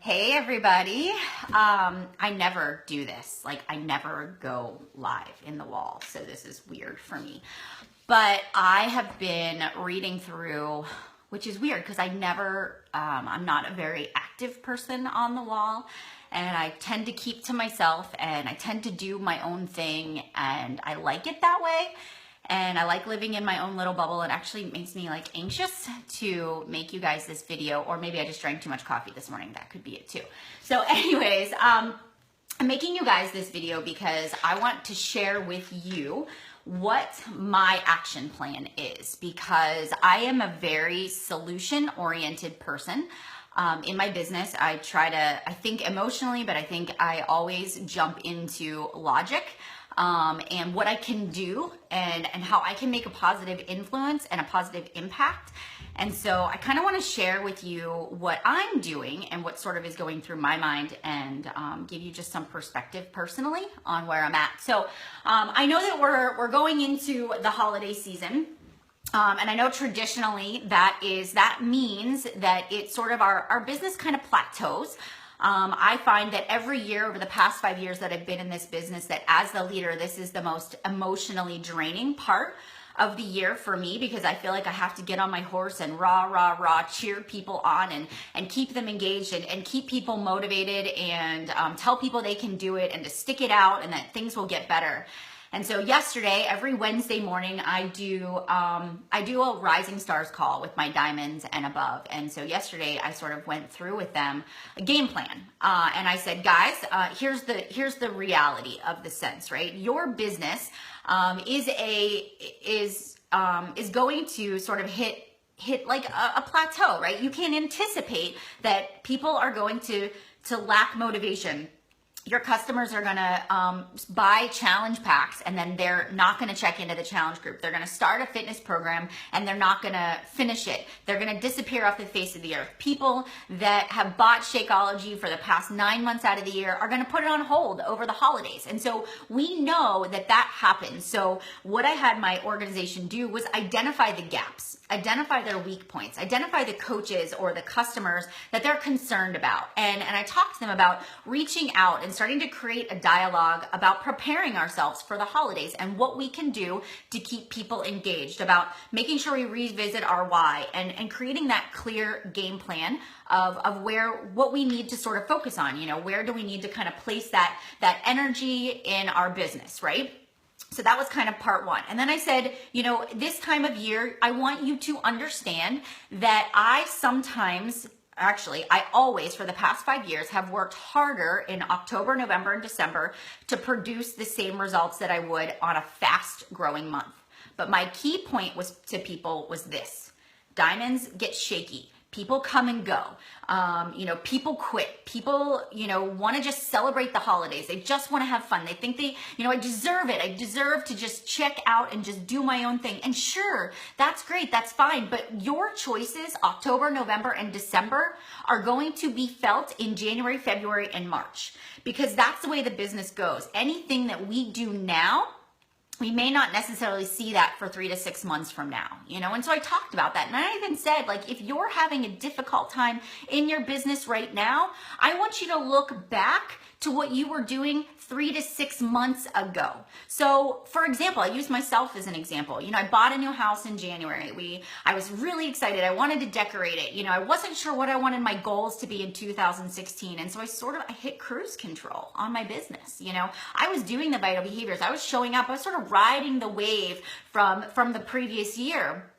Hey everybody. I never do this. Like I never go live in the wall. So this is weird for me. But I have been reading through, which is weird because I'm not a very active person on the wall. And I tend to keep to myself and I tend to do my own thing and I like it that way. And I like living in my own little bubble. It actually makes me like anxious to make you guys this video, or maybe I just drank too much coffee this morning. That could be it too. So anyways, I'm making you guys this video because I want to share with you what my action plan is, because I am a very solution-oriented person. In my business, I think emotionally, but I think I always jump into logic. And what I can do and how I can make a positive influence and a positive impact. And so I kind of want to share with you what I'm doing and what sort of is going through my mind and give you just some perspective personally on where I'm at. So I know that we're going into the holiday season. And I know traditionally that means that it's sort of our business kind of plateaus. I find that every year over the past 5 years that I've been in this business, that as the leader, this is the most emotionally draining part of the year for me, because I feel like I have to get on my horse and rah, cheer people on and keep them engaged and keep people motivated and tell people they can do it and to stick it out and that things will get better. And so yesterday, every Wednesday morning, I do a Rising Stars call with my diamonds and above. And so yesterday, I sort of went through with them a game plan. And I said, guys, here's the reality of the sense, right? Your business is going to sort of hit like a plateau, right? You can anticipate that people are going to lack motivation. Your customers are going to buy challenge packs and then they're not going to check into the challenge group. They're going to start a fitness program and they're not going to finish it. They're going to disappear off the face of the earth. People that have bought Shakeology for the past 9 months out of the year are going to put it on hold over the holidays. And so we know that happens. So what I had my organization do was identify the gaps, identify their weak points, identify the coaches or the customers that they're concerned about. And I talked to them about reaching out and starting to create a dialogue about preparing ourselves for the holidays and what we can do to keep people engaged, about making sure we revisit our why and creating that clear game plan of what we need to sort of focus on. You know, where do we need to kind of place that energy in our business, right? So that was kind of part one. And then I said, you know, this time of year, I want you to understand that I always, for the past 5 years, have worked harder in October, November, and December to produce the same results that I would on a fast growing month. But my key point to people was this: diamonds get shaky. People come and go. People quit. People, want to just celebrate the holidays. They just want to have fun. They think I deserve it. I deserve to just check out and just do my own thing. And sure, that's great. That's fine. But your choices, October, November, and December, are going to be felt in January, February, and March, because that's the way the business goes. Anything that we do now, we may not necessarily see that for 3 to 6 months from now, And so I talked about that. And I even said, like, if you're having a difficult time in your business right now, I want you to look back to what you were doing 3 to 6 months ago. So for example, I use myself as an example. I bought a new house in January. I was really excited. I wanted to decorate it. I wasn't sure what I wanted my goals to be in 2016. And so I hit cruise control on my business. I was doing the vital behaviors. I was showing up. I was sort of riding the wave from the previous year.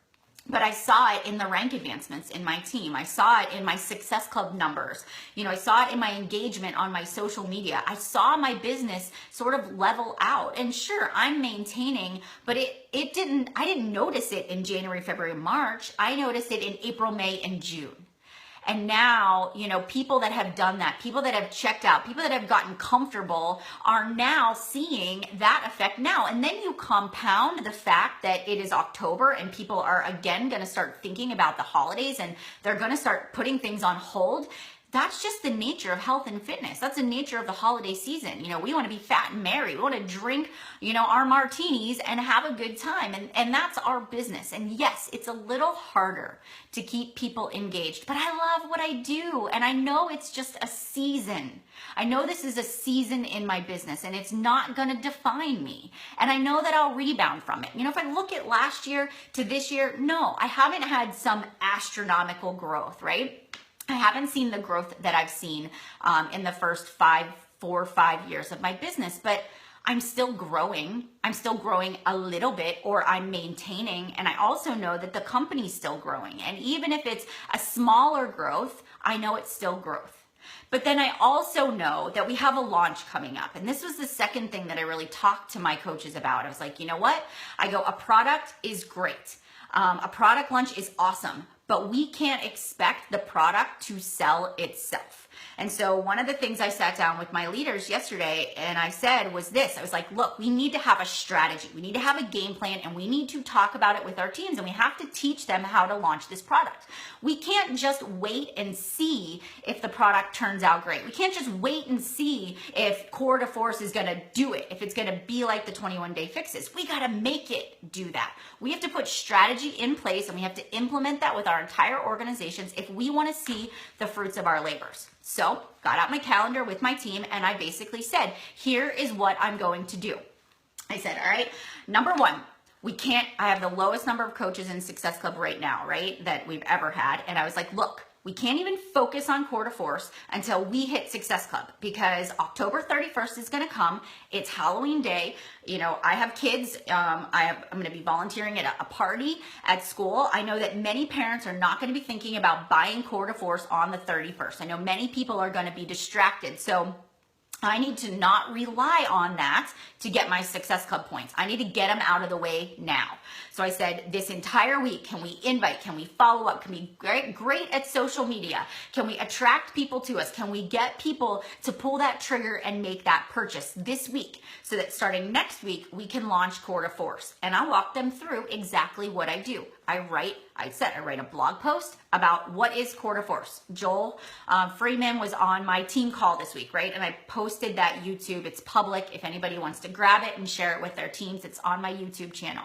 But I saw it in the rank advancements in my team. I saw it in my Success Club numbers. I saw it in my engagement on my social media. I saw my business sort of level out. And sure, I'm maintaining, but I didn't notice it in January, February, March. I noticed it in April, May, and June. And now, people that have done that, people that have checked out, people that have gotten comfortable are now seeing that effect now. And then you compound the fact that it is October and people are again going to start thinking about the holidays and they're going to start putting things on hold. That's just the nature of health and fitness. That's the nature of the holiday season. You know, we want to be fat and merry. We want to drink, you know, our martinis and have a good time. And that's our business. And yes, it's a little harder to keep people engaged, but I love what I do. And I know it's just a season. I know this is a season in my business and it's not going to define me. And I know that I'll rebound from it. You know, if I look at last year to this year, no, I haven't had some astronomical growth, right? I haven't seen the growth that I've seen in the first 4 or 5 years of my business, but I'm still growing. I'm still growing a little bit, or I'm maintaining. And I also know that the company's still growing. And even if it's a smaller growth, I know it's still growth. But then I also know that we have a launch coming up. And this was the second thing that I really talked to my coaches about. I was like, you know what? I go, a product is great. A product launch is awesome, but we can't expect the product to sell itself. And so one of the things I sat down with my leaders yesterday and I said was this. I was like, look, we need to have a strategy. We need to have a game plan, and we need to talk about it with our teams, and we have to teach them how to launch this product. We can't just wait and see if the product turns out great. We can't just wait and see if Core to Force is going to do it, if it's going to be like the 21-day fixes. We got to make it do that. We have to put strategy in place, and we have to implement that with our entire organizations if we want to see the fruits of our labors. So, got out my calendar with my team, and I basically said, here is what I'm going to do. I said, all right, number one, I have the lowest number of coaches in Success Club right now, right, that we've ever had. And I was like, look, we can't even focus on Core to Force until we hit Success Club, because October 31st is going to come. It's Halloween day. You know, I have kids. I'm going to be volunteering at a party at school. I know that many parents are not going to be thinking about buying Core to Force on the 31st. I know many people are going to be distracted. So I need to not rely on that to get my Success Club points. I need to get them out of the way now. So I said, this entire week, can we invite? Can we follow up? Can we be great at social media? Can we attract people to us? Can we get people to pull that trigger and make that purchase this week, so that starting next week, we can launch Core to Force? And I'll walk them through exactly what I do. I write a blog post about what is Core to Force. Joel Freeman was on my team call this week, right? And I posted that YouTube. It's public. If anybody wants to grab it and share it with their teams, it's on my YouTube channel.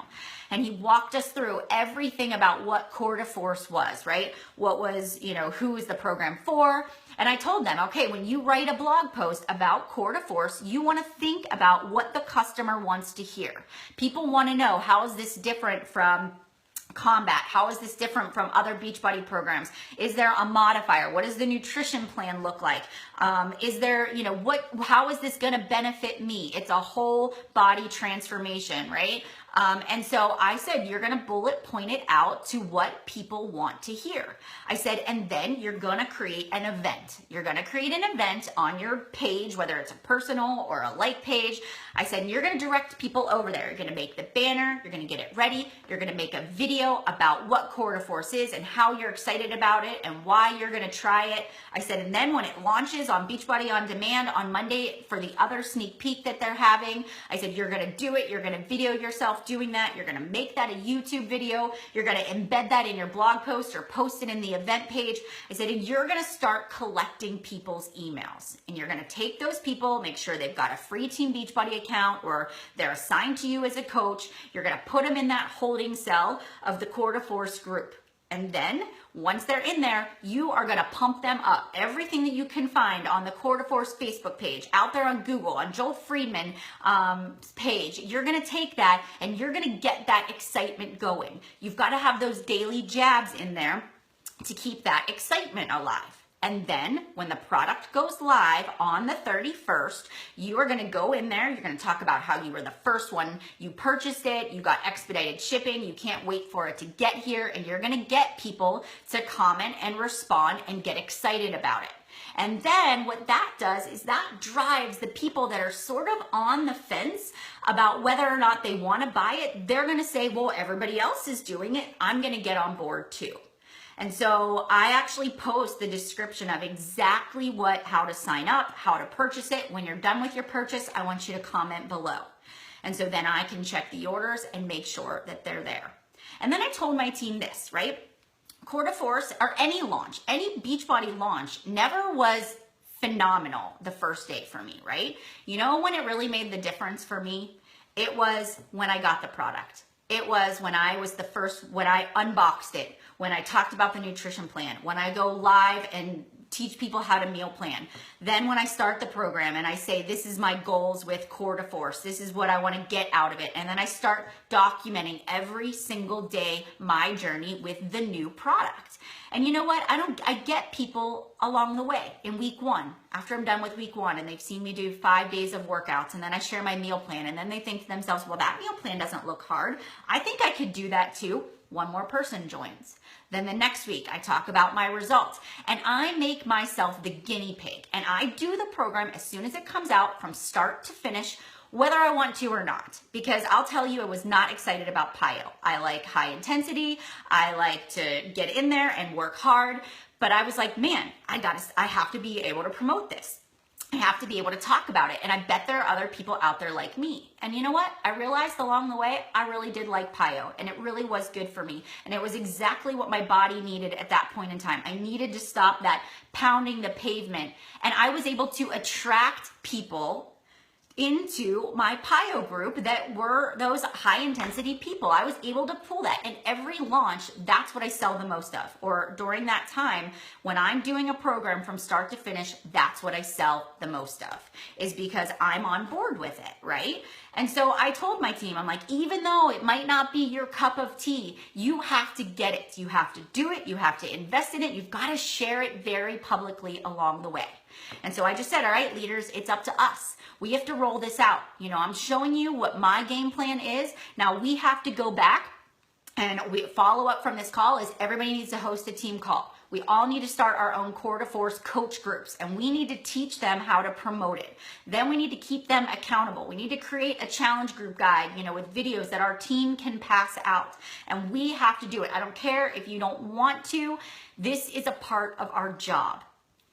And he walked us through everything about what Core to Force was, right? What was, you know, who is the program for? And I told them, okay, when you write a blog post about Core to Force, you want to think about what the customer wants to hear. People want to know, how is this different from Combat? How is this different from other Beachbody programs? Is there a modifier? What does the nutrition plan look like? Is there, you know, how is this going to benefit me? It's a whole body transformation, right? And so I said, you're going to bullet point it out to what people want to hear. I said, and then you're going to create an event. You're going to create an event on your page, whether it's a personal or a like page. I said, and you're going to direct people over there. You're going to make the banner. You're going to get it ready. You're going to make a video about what Core to Force is and how you're excited about it and why you're going to try it. I said, and then when it launches on Beachbody On Demand on Monday for the other sneak peek that they're having, I said, you're going to do it. You're going to video yourself doing that. You're going to make that a YouTube video. You're going to embed that in your blog post or post it in the event page. I said, and you're going to start collecting people's emails, and you're going to take those people, make sure they've got a free Team Beachbody account or they're assigned to you as a coach. You're going to put them in that holding cell of the Core to Force group. And then once they're in there, you are going to pump them up. Everything that you can find on the Core to Force Facebook page, out there on Google, on Joel Friedman page, you're going to take that and you're going to get that excitement going. You've got to have those daily jabs in there to keep that excitement alive. And then when the product goes live on the 31st, you are going to go in there. You're going to talk about how you were the first one. You purchased it. You got expedited shipping. You can't wait for it to get here. And you're going to get people to comment and respond and get excited about it. And then what that does is that drives the people that are sort of on the fence about whether or not they want to buy it. They're going to say, well, everybody else is doing it. I'm going to get on board too. And so I actually post the description of exactly how to sign up, how to purchase it. When you're done with your purchase, I want you to comment below. And so then I can check the orders and make sure that they're there. And then I told my team this, right? Core de Force, or any launch, any Beachbody launch, never was phenomenal the first day for me, right? You know when it really made the difference for me? It was when I got the product. It was when I was when I unboxed it, when I talked about the nutrition plan, when I go live and teach people how to meal plan. Then when I start the program and I say, this is my goals with Core de Force, this is what I want to get out of it. And then I start documenting every single day my journey with the new product. And you know what? I get people along the way in week one, after I'm done with week one and they've seen me do 5 days of workouts, and then I share my meal plan, and then they think to themselves, well, that meal plan doesn't look hard. I think I could do that too. One more person joins. Then the next week I talk about my results, and I make myself the guinea pig, and I do the program as soon as it comes out from start to finish, whether I want to or not, because I'll tell you, I was not excited about PIO. I like high intensity. I like to get in there and work hard, but I was like, man, I have to be able to promote this. I have to be able to talk about it. And I bet there are other people out there like me. And you know what? I realized along the way, I really did like PIO, and it really was good for me. And it was exactly what my body needed at that point in time. I needed to stop that pounding the pavement. And I was able to attract people into my PIO group that were those high intensity people. I was able to pull that. And every launch, that's what I sell the most of. Or during that time, when I'm doing a program from start to finish, that's what I sell the most of, is because I'm on board with it, right? And so I told my team, I'm like, even though it might not be your cup of tea, you have to get it. You have to do it. You have to invest in it. You've got to share it very publicly along the way. And so I just said, all right, leaders, it's up to us. We have to roll this out. You know, I'm showing you what my game plan is. Now we have to go back, and we follow up from this call is everybody needs to host a team call. We all need to start our own Core de Force coach groups, and we need to teach them how to promote it. Then we need to keep them accountable. We need to create a challenge group guide, you know, with videos that our team can pass out, and we have to do it. I don't care if you don't want to. This is a part of our job.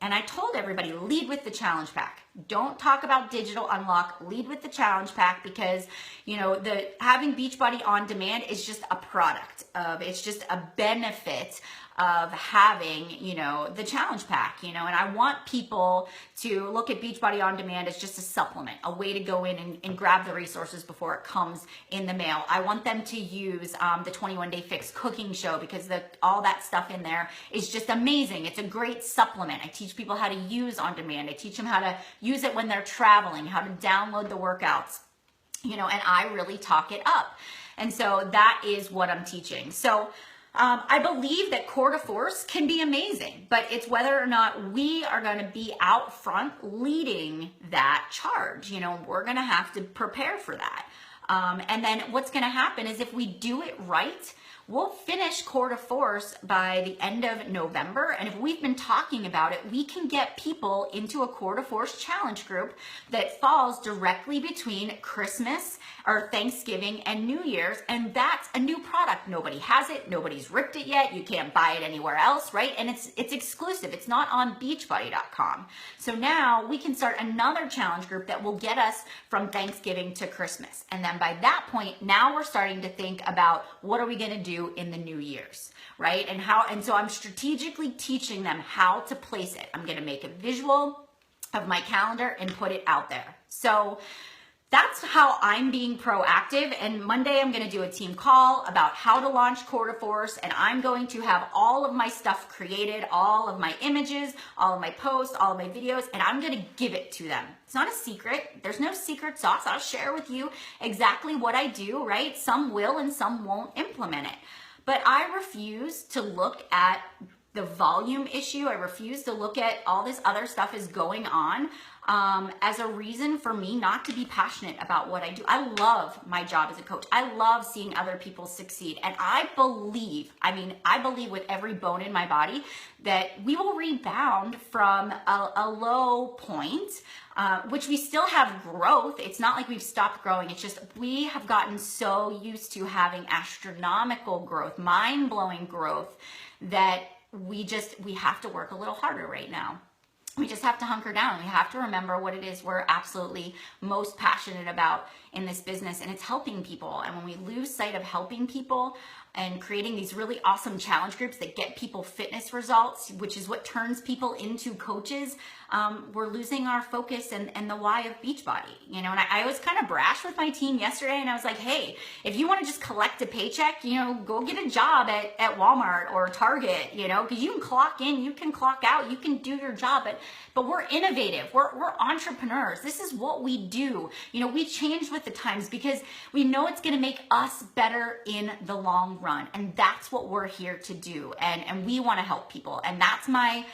And I told everybody, lead with the challenge pack. Don't talk about digital unlock, lead with the challenge pack, because, you know, having Beachbody on demand is just a product of, it's just a benefit of having, you know, the challenge pack, you know, and I want people to look at Beachbody on demand as just a supplement, a way to go in and grab the resources before it comes in the mail. I want them to use the 21 Day Fix cooking show, because all that stuff in there is just amazing. It's a great supplement. I teach people how to use on demand. I teach them how to use it when they're traveling, how to download the workouts, you know, and I really talk it up. And so that is what I'm teaching. So I believe that Core de Force can be amazing, but it's whether or not we are going to be out front leading that charge. You know, we're going to have to prepare for that. And then what's going to happen is if we do it right, we'll finish Core de Force by the end of November. And if we've been talking about it, we can get people into a Core de Force challenge group that falls directly between Christmas or Thanksgiving and New Year's. And that's a new product. Nobody has it. Nobody's ripped it yet. You can't buy it anywhere else, right? And it's exclusive. It's not on beachbody.com. So now we can start another challenge group that will get us from Thanksgiving to Christmas. And then by that point, now we're starting to think about what are we going to do in the New Year's, right? And so I'm strategically teaching them how to place it. I'm going to make a visual of my calendar and put it out there. So that's how I'm being proactive. And Monday, I'm going to do a team call about how to launch Core de Force. And I'm going to have all of my stuff created, all of my images, all of my posts, all of my videos, and I'm going to give it to them. It's not a secret. There's no secret sauce. I'll share with you exactly what I do, right? Some will and some won't implement it. But I refuse to look at the volume issue. I refuse to look at all this other stuff is going on as a reason for me not to be passionate about what I do. I love my job as a coach. I love seeing other people succeed. And I believe with every bone in my body that we will rebound from a low point, which we still have growth. It's not like we've stopped growing. It's just we have gotten so used to having astronomical growth, mind-blowing growth, that we have to work a little harder right now. We just have to hunker down. We have to remember what it is we're absolutely most passionate about in this business, and it's helping people. And when we lose sight of helping people and creating these really awesome challenge groups that get people fitness results, which is what turns people into coaches, we're losing our focus and the why of Beachbody. You know, and I was kind of brash with my team yesterday, and I was like, hey, if you want to just collect a paycheck, you know, go get a job at Walmart or Target, you know, because you can clock in, you can clock out, you can do your job, but we're innovative, we're entrepreneurs. This is what we do. You know, we change with the times because we know it's going to make us better in the long run, and that's what we're here to do. And we want to help people, and that's my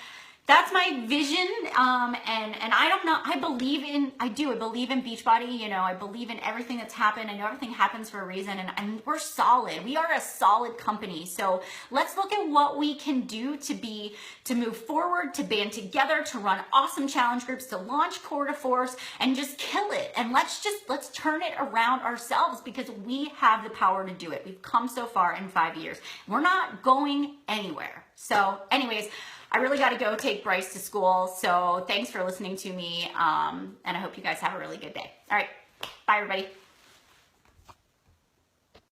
vision. And I don't know, I believe in Beachbody. You know, I believe in everything that's happened. I know everything happens for a reason, and we're solid. We are a solid company. So let's look at what we can do to move forward, to band together, to run awesome challenge groups, to launch Core to Force, and just kill it. And let's turn it around ourselves, because we have the power to do it. We've come so far in 5 years. We're not going anywhere. So anyways, I really got to go take Bryce to school. So thanks for listening to me. And I hope you guys have a really good day. All right. Bye, everybody.